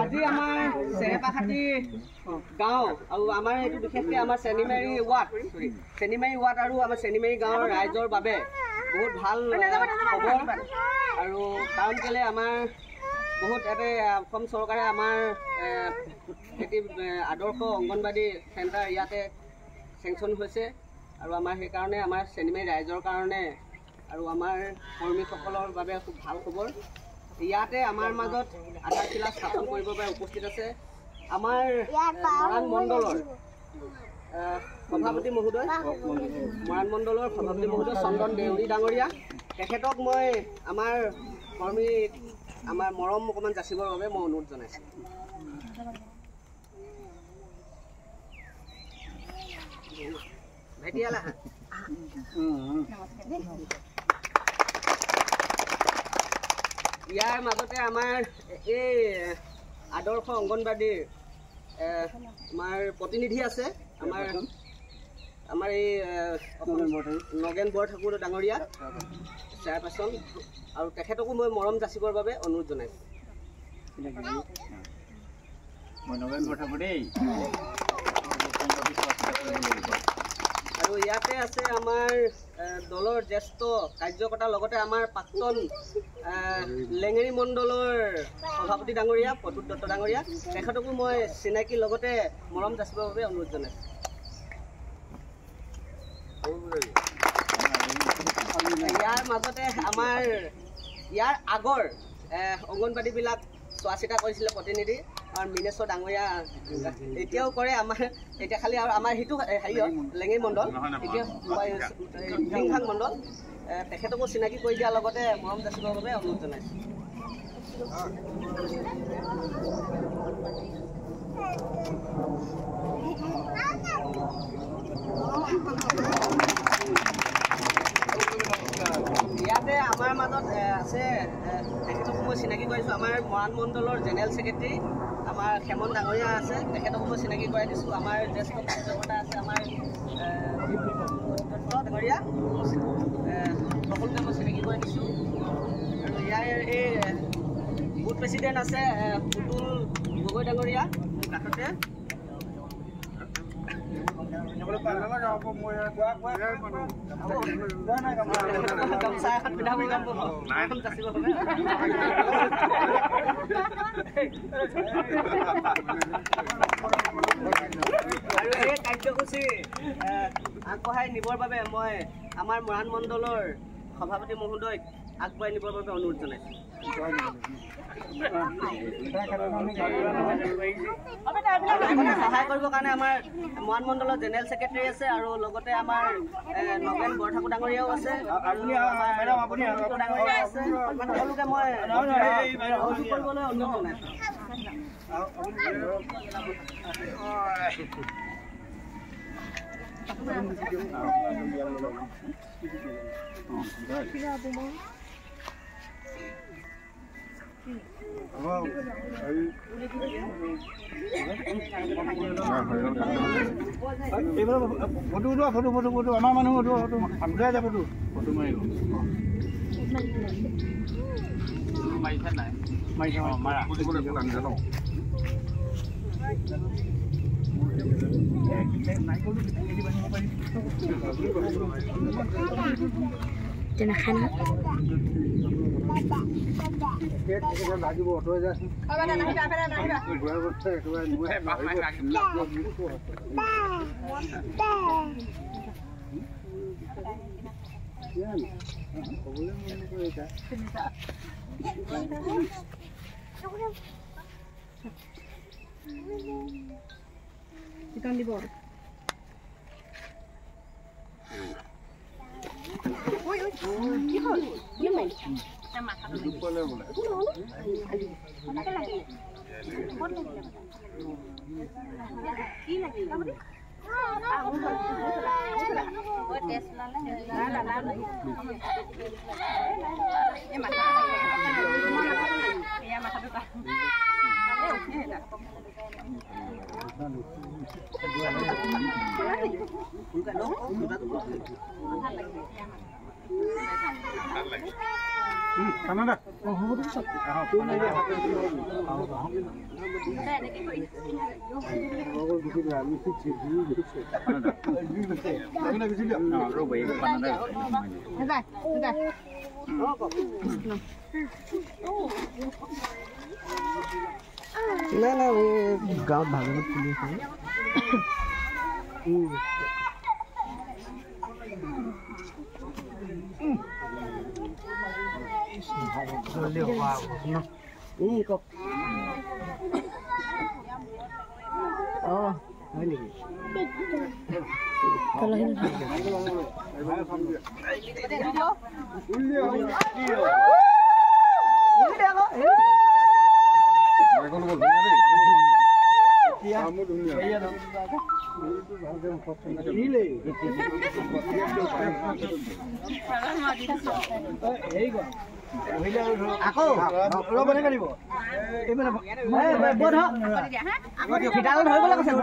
আজি আমাৰ চেৰেপাখাতি গাঁও আৰু আমাৰ এইটো বিশেষকৈ আমাৰ চেনিমাৰী ৱাৰ্ড আৰু আমাৰ চেনিমাৰী গাঁৱৰ ৰাইজৰ বাবে বহুত ভাল খবৰ আৰু কাৰণ কেলে আমাৰ বহুত ইয়াতে অসম চৰকাৰে আমাৰ এটি আদৰ্শ অংগনবাদী চেণ্টাৰ ইয়াতে চেংচন হৈছে আৰু আমাৰ সেইকাৰণে আমাৰ চেনিমাৰী ৰাইজৰ কাৰণে আৰু আমাৰ কৰ্মীসকলৰ বাবে খুব ভাল খবৰ। ইয়াতে আমাৰ মাজত আধাৰশিলা স্থাপন কৰিবৰ বাবে উপস্থিত আছে আমাৰ মৰাণ মণ্ডলৰ সভাপতি মহোদয় চন্দন দেউৰী ডাঙৰীয়া। তেখেতক মই আমাৰ কৰ্মী আমাৰ মৰম অকণমান যাচিবৰ বাবে মই অনুৰোধ জনাইছোঁ। ইয়াৰ মাজতে আমাৰ এই আদৰ্শ অংগনবাদীৰ আমাৰ প্ৰতিনিধি আছে আমাৰ এই নগেন বৰঠাকুৰ ডাঙৰীয়া চেয়াৰপাৰ্চন আৰু তেখেতকো মই মৰম যাচিবৰ বাবে অনুৰোধ জনাইছোঁ। আৰু ইয়াতে আছে আমাৰ দলৰ জ্যেষ্ঠ কাৰ্যকৰ্তাৰ লগতে আমাৰ প্ৰাক্তন লেঙেৰী মণ্ডলৰ সভাপতি ডাঙৰীয়া প্ৰদ্যুৎ দত্ত ডাঙৰীয়া, তেখেতকো মই চিনাকিৰ লগতে মৰম যাচিবৰ বাবে অনুৰোধ জনাইছোঁ। ইয়াৰ মাজতে আমাৰ ইয়াৰ আগৰ অংগনবাদীবিলাক চোৱা চিতা কৰিছিলে প্ৰতিনিধি আমাৰ মিনেশ্বৰ ডাঙৰীয়া এতিয়াও কৰে আমাৰ এতিয়া খালি আৰু আমাৰ সেইটো হেৰিয়ত লেঙেৰী মণ্ডল এতিয়া সিংহাং মণ্ডল তেখেতকো চিনাকি কৰি দিয়াৰ লগতে মৰম যাচিবৰ বাবে অনুৰোধ জনাইছোঁ। ইয়াতে আমাৰ মাজত আছে তেখেতকো মই চিনাকি কৰিছোঁ আমাৰ মৰাণ মণ্ডলৰ জেনেৰেল ছেক্ৰেটাৰী আমাৰ খেমন ডাঙৰীয়া আছে, তেখেতকো মই চিনাকি কৰাই দিছোঁ। আমাৰ জ্যেষ্ঠ কাৰ্যকৰ্তা আছে আমাৰ দত্ত ডাঙৰীয়া, সকলোকে মই চিনাকি কৰাই দিছোঁ। আৰু ইয়াৰ এই বুথ প্ৰেচিডেণ্ট আছে পুতুল গগৈ ডাঙৰীয়া কাষতে। গামোচা এখন পিন্ধাব আৰু এই কাৰ্যসূচী আগবঢ়াই নিবৰ বাবে মই আমাৰ মৰাণ মণ্ডলৰ সভাপতি মহোদয়ক আগবঢ়াই নিবৰ বাবে অনুৰোধ জনাইছোঁ। সহায় কৰিবৰ কাৰণে আমাৰ মৰাণ মণ্ডলৰ জেনেৰেল ছেক্ৰেটাৰী আছে আৰু লগতে আমাৰ নগেন বৰঠাকুৰ ডাঙৰীয়াও আছে, ডাঙৰীয়া আছে, সকলোকে মই কৰিবলৈ অনুৰোধ জনাইছোঁ। ফটো উঠোৱা ফটো আমাৰ মানুহ উঠোৱা ফটো উঠাই যাব ফটো মাৰিব মাৰিছে নাই মাৰিছে মাৰা লাগিব অটয় যাচোন চিকন দিব oi oi কি হল কি মাই মাথাটো দুপলে বলে কি লাগিল গাঁৱত ভাগৱত চলি আছে কওক অঁ হয় নেকি আকৌ অলপ এনেকৈ দিব এইফালে ধৰিবলৈ কৈছে